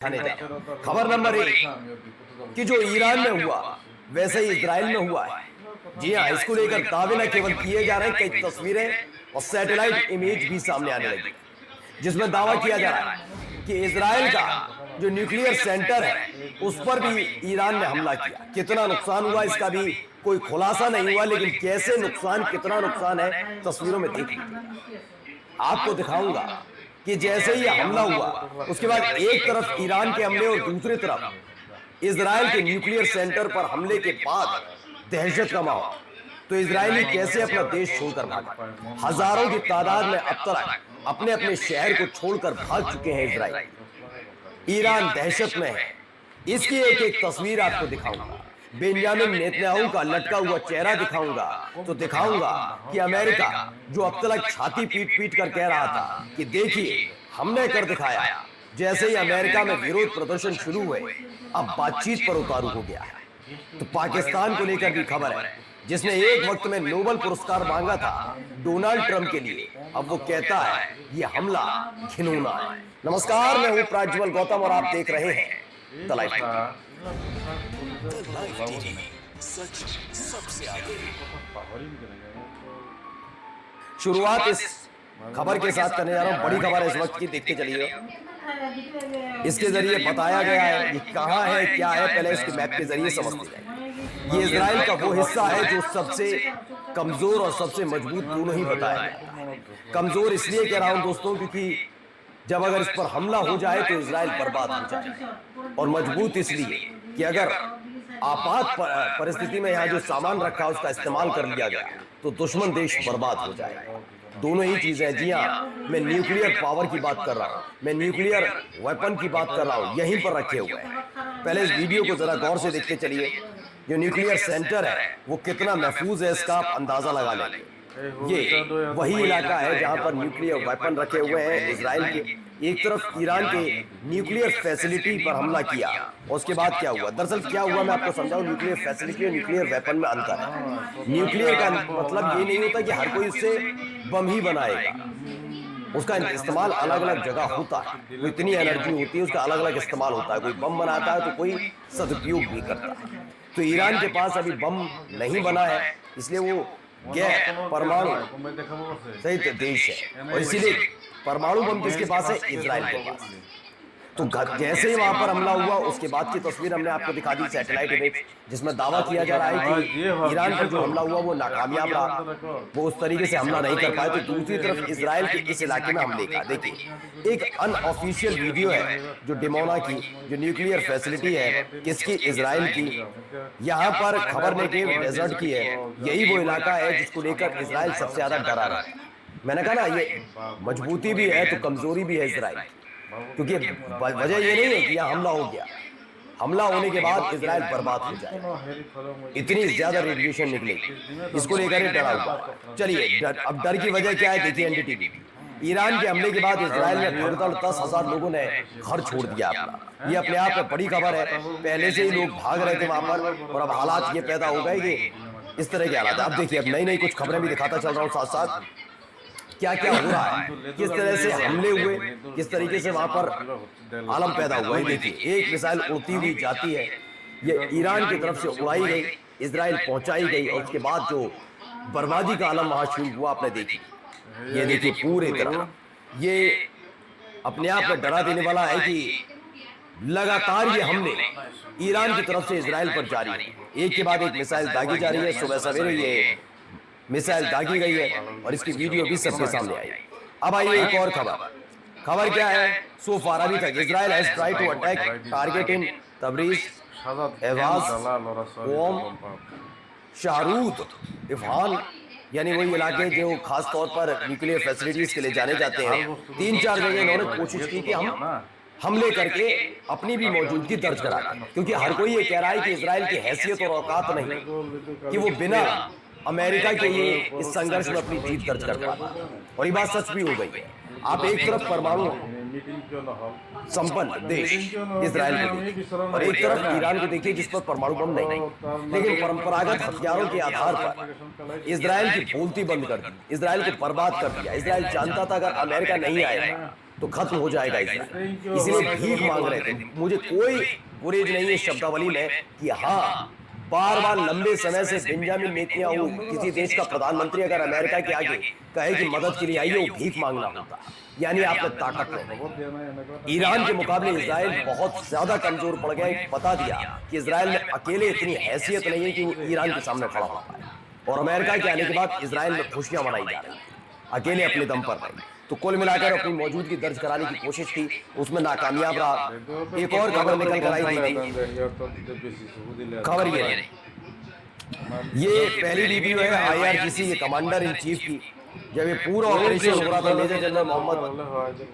खबर नंबर 1 कि जो ईरान में हुआ वैसे ही इजराइल में हुआ है। जी हाँ, इसको लेकर दावे न केवल किए जा रहे हैं, कई तस्वीरें और सैटेलाइट इमेज भी सामने आने लगी, जिसमें दावा किया जा रहा है कि इजराइल का जो न्यूक्लियर सेंटर है उस पर भी ईरान ने हमला किया। कितना नुकसान हुआ इसका भी कोई खुलासा नहीं हुआ, लेकिन कैसे नुकसान, कितना नुकसान है तस्वीरों में देख लीजिए। आपको दिखाऊंगा कि जैसे ही हमला हुआ उसके बाद एक तरफ ईरान के हमले और दूसरी तरफ इजराइल के न्यूक्लियर सेंटर पर हमले के बाद दहशत का माहौल। तो इजरायली कैसे अपना देश छोड़कर भागा। हजारों की तादाद में अब तक अपने अपने शहर को छोड़कर भाग चुके हैं इजराइल। ईरान दहशत में है। इसकी एक एक तस्वीर आपको दिखाऊंगा। बेंजामिन नेतन्याहू का लटका हुआ चेहरा दिखाऊंगा, तो दिखाऊंगा कि अमेरिका जो अब तक छाती पीट पीट कर कह रहा था कि देखिए हमने कर दिखाया, जैसे ही अमेरिका में विरोध प्रदर्शन शुरू हुए अब बातचीत पर उतारू हो गया है। तो पाकिस्तान को लेकर भी खबर है, जिसने एक वक्त में नोबेल पुरस्कार मांगा था डोनाल्ड ट्रंप के लिए, अब वो कहता है ये हमला घिनौना है। नमस्कार, मैं हूं प्रज्वल गौतम और आप देख रहे हैं द लाइव टीवी, सच सबसे आगे। शुरुआत इस खबर के साथ करने जा रहा हूं। बड़ी खबर है इस वक्त की, देखते चलिए। इसके जरिए बताया गया है ये कहां है, क्या है, पहले इसके मैप के जरिए समझते जाए। ये इजराइल का वो हिस्सा है जो सबसे कमजोर और सबसे मजबूत दोनों ही बताया जाता है। कमजोर इसलिए कह रहा हूं दोस्तों क्योंकि जब अगर इस पर हमला हो जाए तो इजराइल बर्बाद हो जाए, और मजबूत इसलिए कि अगर आपात परिस्थिति में यहाँ जो सामान रखा है उसका इस्तेमाल कर लिया गया तो दुश्मन देश बर्बाद हो जाएगा। दोनों ही चीजें। जी हाँ, मैं न्यूक्लियर पावर की बात कर रहा हूँ, मैं न्यूक्लियर वेपन की बात कर रहा हूँ, यहीं पर रखे हुए हैं। पहले इस वीडियो को जरा गौर से देखते चलिए। जो न्यूक्लियर सेंटर है वो कितना महफूज है इसका आप अंदाजा लगा लेंगे। ये वही इलाका है जहां पर न्यूक्लियर वेपन रखे हुए हैं इजराइल के। एक तरफ ईरान के न्यूक्लियर फैसिलिटी पर हमला किया और उसके बाद क्या हुआ, दरअसल क्या हुआ मैं आपको समझाऊं। न्यूक्लियर फैसिलिटी और न्यूक्लियर वेपन में अंतर है। न्यूक्लियर का मतलब ये नहीं होता कि हर कोई इससे बम ही बनाएगा, उसका इस्तेमाल अलग अलग जगह होता है। वो इतनी एनर्जी होती है, उसका अलग अलग इस्तेमाल होता है। कोई बम बनाता है तो कोई सदुपयोग भी करता है। तो ईरान के पास अभी बम नहीं बना है, इसलिए वो गैर परमाणु सहित देश है, और इसीलिए परमाणु बम किसके पास है, इजराइल के पास। तो जैसे ही वहां पर हमला हुआ उसके बाद की तस्वीर हमने आपको दिखा दी, सैटेलाइट इमेज, जिसमें दावा किया जा रहा है कि ईरान पर जो हमला हुआ वो नाकामयाब रहा, वो उस तरीके से हमला नहीं कर पाए। तो दूसरी तरफ इजराइल के इस इलाके में हमले का देखिए एक अनऑफिशियल वीडियो है जो डिमोना की जो न्यूक्लियर फैसिलिटी है किसकी, इजराइल की। यहाँ पर खबर नेटिव डेजर्ट की है। यही वो इलाका है जिसको लेकर इजराइल सबसे ज्यादा डरा रहा है। मैंने कहा ना ये मजबूती भी है तो कमजोरी भी है इजराइल, क्योंकि वजह ये नहीं है कि यहाँ हमला हो गया, हमला होने के बाद इजराइल बर्बाद हो जाए, इतनी ज्यादा रेडिएशन निकलेगी, इसको लेकर ही डरा हुआ। चलिए अब डर की वजह क्या है देखिए एनडीटीवी। ईरान के हमले के बाद इजराइल में लगभग 10,000 लोगों ने घर छोड़ दिया अपना। ये अपने आप में बड़ी खबर है। पहले से ही लोग भाग रहे थे वहां पर और अब हालात ये पैदा हो गए कि इस तरह के हालात। अब देखिए अब नई नई कुछ खबरें भी दिखाता चल रहा हूँ साथ साथ क्या क्या हो रहा है, किस तरह से हमले हुए, किस तरीके से वहां पर आलम पैदा हुआ है। देखिए एक मिसाइल उड़ती हुई जाती है, ये ईरान की तरफ से उड़ाई गई, इजराइल पहुंचाई गई, और उसके बाद जो बर्बादी का आलम वहां शुरू हुआ आपने देखी। ये देखिए पूरी तरह ये अपने आप में डरा देने वाला है कि लगातार ये हमले ईरान की तरफ से इजराइल पर जारी है। एक के बाद एक मिसाइल दागी जा रही है। सुबह सवेरे ये मिसाइल दागी गई है और इसकी वीडियो भी सबके सामने आई। अब आइए एक और खबर क्या है। सो फार अभी तक Israel has tried to attack target in Tabriz, Ahvaz, Qom, Shahrud, Isfahan, यानी वही इलाके जो खास तौर पर न्यूक्लियर फैसिलिटीज के लिए जाने जाते हैं। 3-4 जगह इन्होंने कोशिश की कि हम हमले करके अपनी भी मौजूदगी दर्ज करा दें, क्योंकि हर कोई ये कह रहा है कि इजराइल की हैसियत और औकात नहीं कि वो बिना अमेरिका के लिए इस संघर्ष में अपनी जीत दर्ज कर पाता, और ये बात सच भी हो गई है। आप एक तरफ परमाणु संपन्न देश इजराइल को और एक तरफ ईरान को देखिए जिस पर परमाणु बम नहीं, लेकिन परंपरागत हथियारों के आधार पर इजराइल की बोलती बंद कर दी, इजराइल को बर्बाद कर दिया। इजराइल जानता था अगर अमेरिका नहीं आएगा तो खत्म हो जाएगा इसराइल। इसलिए भीख मांग रहे थे। मुझे कोई गुरेज नहीं है शब्दावली में कि हाँ, बार बार लंबे समय से बेंजामिन नेतन्याहू किसी देश का प्रधानमंत्री अगर अमेरिका के आगे कहे कि मदद के लिए आइए, वो भीख मांगना होता, यानी आप में ताकत नहीं। ईरान के मुकाबले इजराइल बहुत ज्यादा कमजोर पड़ गया। बता दिया कि इजराइल में अकेले इतनी हैसियत नहीं है कि वो ईरान के सामने खड़ा हो पाए, और अमेरिका के आने के बाद इजराइल में खुशियां मनाई जा रही है, अकेले अपने दम पर नहीं। तो कुल मिलाकर अपनी मौजूदगी दर्ज कराने की कोशिश की, उसमें नाकामयाब रहा। एक और खबर निकल कर आई थी, खबर ये पहली वीडियो है IRGC के कमांडर इन चीफ की, जब ये पूरा ऑपरेशन हो रहा था। मेजर जनरल मोहम्मद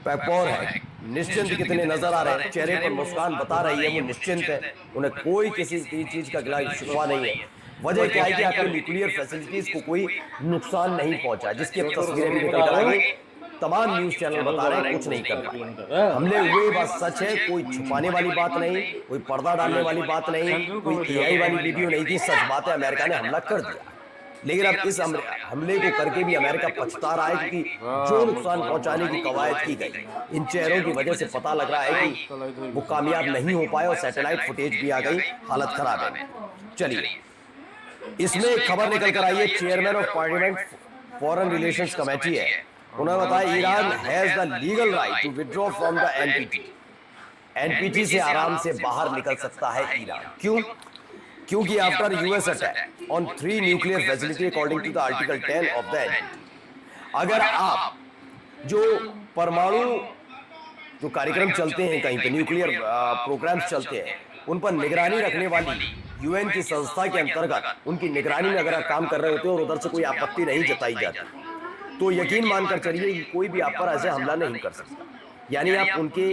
पैपोर है, निश्चिंत कितने नजर आ रहे हैं, चेहरे पर मुस्कान बता रही है वो निश्चिंत है, उन्हें कोई किसी चीज का गिला शिकवा नहीं है। वजह क्या है कि आपके न्यूक्लियर फैसिलिटीज को कोई नुकसान नहीं पहुंचा, जिसकी अब तस्वीरें भी निकल कर आई। तमाम न्यूज चैनल बता रहे हैं कुछ नहीं कर पाए। हमले हुए बात सच है, कोई छुपाने वाली बात नहीं, कोई पर्दा डालने वाली बात नहीं, कोई AI वाली वीडियो नहीं थी। सच बात है, अमेरिका ने हमला कर दिया, लेकिन अब इस हमले को करके भी अमेरिका पछता रहा है, क्योंकि जो नुकसान पहुंचाने की कवायद की गई, इन चेहरों की वजह से पता लग रहा है कि वो कामयाब नहीं हो पाए, और सैटेलाइट फुटेज भी आ गई, हालत खराब है। चलिए, इसमें एक खबर निकल कर आई है, chairman of parliament foreign relations committee है, उन्होंने बताया Iran has the legal right to withdraw from the NPT से आराम से बाहर निकल सकता है ईरान। क्यों? क्योंकि after US attack on 3 nuclear facility according to the article 10 of the NPT, अगर आप जो परमाणु जो कार्यक्रम चलते हैं, कहीं पे न्यूक्लियर प्रोग्राम्स चलते हैं, उन पर निगरानी रखने वाली UN की संस्था के अंतर्गत उनकी निगरानी में अगर आप काम कर रहे होते हो और उधर से कोई आपत्ति नहीं जताई जाती, तो यकीन मानकर चलिए कि कोई भी आप पर ऐसे हमला नहीं कर सकता। यानी आप उनके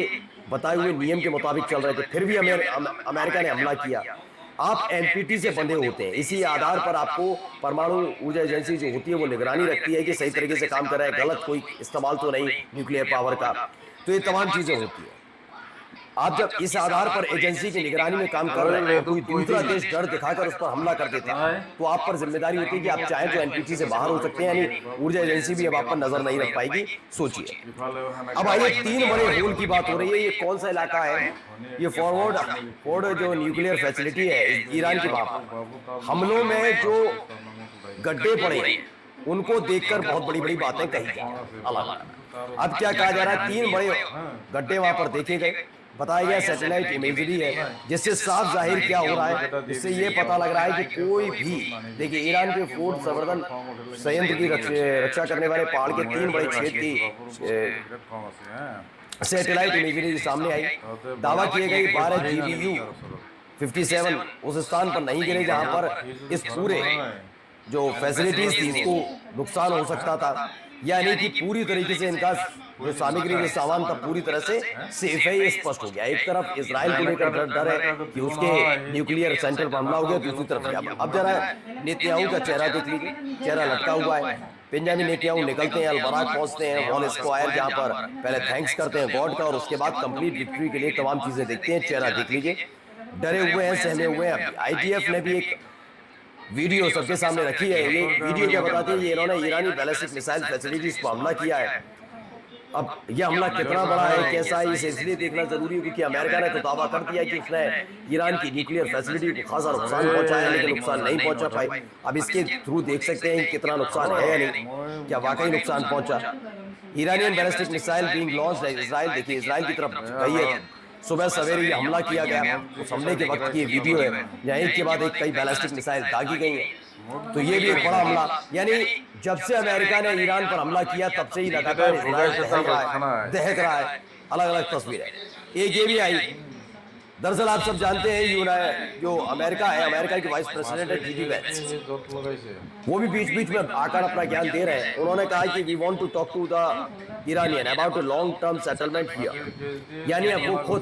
बताए हुए नियम के मुताबिक चल रहे थे, फिर भी अमेरिका ने हमला किया। आप NPT से बंधे होते हैं, इसी आधार पर आपको परमाणु ऊर्जा एजेंसी जो होती है वो निगरानी रखती है कि सही तरीके से काम कर रहा है, गलत कोई इस्तेमाल तो नहीं न्यूक्लियर पावर का। तो ये तमाम चीजें होती है। आप जब इस आधार पर एजेंसी की निगरानी में काम कर रहे हैं, कोई दूसरा देश डर दिखाकर उस पर हमला कर देता है, तो आप पर जिम्मेदारी होती है कि आप चाहे तो NPT से बाहर हो सकते हैं, यानी ऊर्जा एजेंसी भी अब आप पर नजर नहीं रख पाएगी। सोचिए। अब आइए 3 बड़े होल की बात हो रही है। ये कौन सा इलाका है? ये फोर्ड जो न्यूक्लियर फैसिलिटी है ईरान की, वहां हमलों में जो गड्ढे पड़े उनको देखकर बहुत बड़ी बड़ी बातें कही जा रही। अब क्या कहा जा रहा है? 3 बड़े गड्ढे वहां पर देखे गए, बताया गया सैटेलाइट इमेजरी है, जिससे साफ जाहिर क्या हो रहा है, इससे ये पता लग रहा है कि कोई भी, देखिए ईरान के फोर्ड संवर्धन संयंत्र की रक्षा करने वाले पहाड़ के 3 बड़े क्षेत्र की सैटेलाइट इमेजरी सामने आई। दावा किए गए 12 GBU 57 उस स्थान पर नहीं गिरे जहां पर इस पूरे जो फैसिलिटीज थी इसको नुकसान हो सकता था, यानी कि पूरी तरीके से इनका जो सामग्री जो सामान था पूरी तरह से सेफ है। ये स्पष्ट हो गया। एक तरफ इजराइल को लेकर डर है कि उसके न्यूक्लियर सेंटर पर हमला हो गया, दूसरी तरफ अब जरा नेतन्याहू का चेहरा देख लीजिए, चेहरा लटका हुआ है। बेंजामिन नेतन्याहू निकलते हैं, अल-बराक पहुंचते हैं, वॉल स्क्वायर, जहां पर पहले थैंक्स करते हैं गॉड का, और उसके बाद कंप्लीट विक्ट्री के लिए तमाम चीजें देखते हैं। चेहरा देख लीजिए, डरे हुए हैं, सहमे हुए हैं। IDF ने भी एक वीडियो सबके सामने रखी है। ये वीडियो क्या बताती है? ये इन्होंने ईरानी बैलिस्टिक मिसाइल फैसिलिटीज पर हमला किया है। अब यह हमला कितना बड़ा है, कैसा है, इसे इसलिए देखना जरूरी है क्योंकि अमेरिका ने तो दावा कर दिया कि उसने ईरान की न्यूक्लियर फैसिलिटी को खासा नुकसान पहुंचाया, लेकिन नुकसान नहीं पहुंचा पाई। अब इसके थ्रू देख सकते हैं कितना नुकसान है या नहीं, क्या वाकई नुकसान पहुंचा। Iranian ballistic missile being launched है। इजराइल, देखिए इजराइल की तरफ गई है, सुबह सवेरे ये हमला किया गया। उस हमले के वक्त की वीडियो है, यहाँ एक के बाद एक कई बैलिस्टिक मिसाइल दागी गई हैं। तो ये भी एक बड़ा हमला, यानी जब से अमेरिका ने ईरान पर हमला किया तब से ही लगातार इजराइल दहक रहा है। अलग अलग तस्वीर है। एक ये भी आई, दरअसल आप सब जानते हैं जो अमेरिका है, अमेरिका के वाइस प्रेसिडेंट है JD Vance, वो भी बीच बीच में आकर अपना ज्ञान दे रहे हैं। उन्होंने कहा कि we want to talk to the Iranian about a long term settlement here, यानी अब वो खुद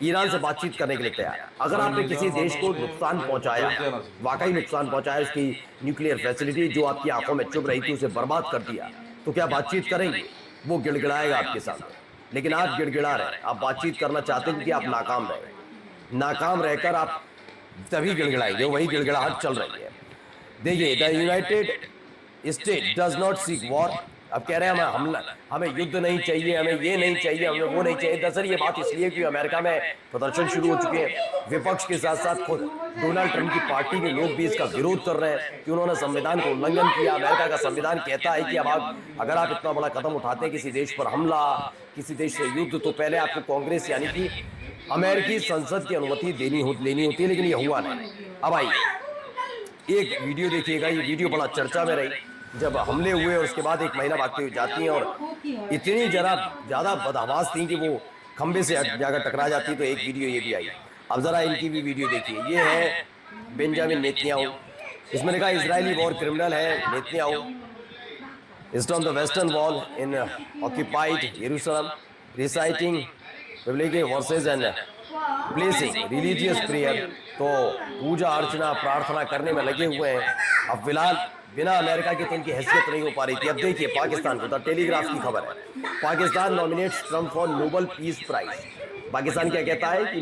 ईरान से बातचीत करने के लिए तैयार है। अगर आपने किसी देश को नुकसान पहुंचाया, वाकई नुकसान पहुंचाया, उसकी न्यूक्लियर फैसिलिटी जो आपकी आंखों में चुभ रही थी उसे बर्बाद कर दिया, तो क्या बातचीत करेंगे? वो गिड़गिड़ाएगा आपके सामने, लेकिन आप गिड़गिड़ा रहे, आप बातचीत करना चाहते हैं कि आप नाकाम रहे। नाकाम रहकर आप तभी गिड़गिड़ाएंगे, वही गिड़गिड़ाहट चल रही है। देखिए, the United state does not seek war, अब कह रहे हैं हमें युद्ध नहीं चाहिए, हमें ये नहीं चाहिए, हमें वो नहीं चाहिए। दरअसल ये बात इसलिए कि अमेरिका में प्रदर्शन शुरू हो चुके हैं, विपक्ष के साथ साथ खुद डोनाल्ड ट्रंप की पार्टी के लोग भी इसका विरोध कर रहे हैं कि उन्होंने संविधान को उल्लंघन किया। अमेरिका का संविधान कहता है कि अगर आप इतना बड़ा कदम उठाते हैं, किसी देश पर हमला, किसी देश से युद्ध, तो पहले आपको कांग्रेस यानी कि अमेरिकी संसद की अनुमति लेनी होती है, लेकिन ये हुआ नहीं। अब आइए एक वीडियो देखिएगा, ये वीडियो बड़ा चर्चा में रही जब हमले हुए और उसके बाद एक महिला भागते हुए जाती है और इतनी ज्यादा बदहवास थी कि वो खंबे से जाकर टकरा जाती। तो एक वीडियो ये भी आई, अब जरा इनकी भी वीडियो देखिए। ये है बेंजामिन नेतन्याहू, इसमें लिखा इजरायली वॉर क्रिमिनल है Netanyahu, is on the western wall in occupied Jerusalem reciting biblical verses and placing religious prayer. तो पूजा अर्चना प्रार्थना करने में लगे हुए हैं। अब फिलहाल बिना अमेरिका की तो उनकी हैसियत नहीं हो पा रही थी। अब देखिए पाकिस्तान को, द टेलीग्राफ की खबर है, Pakistan nominates Trump for Nobel peace prize. Pakistan क्या कहता है कि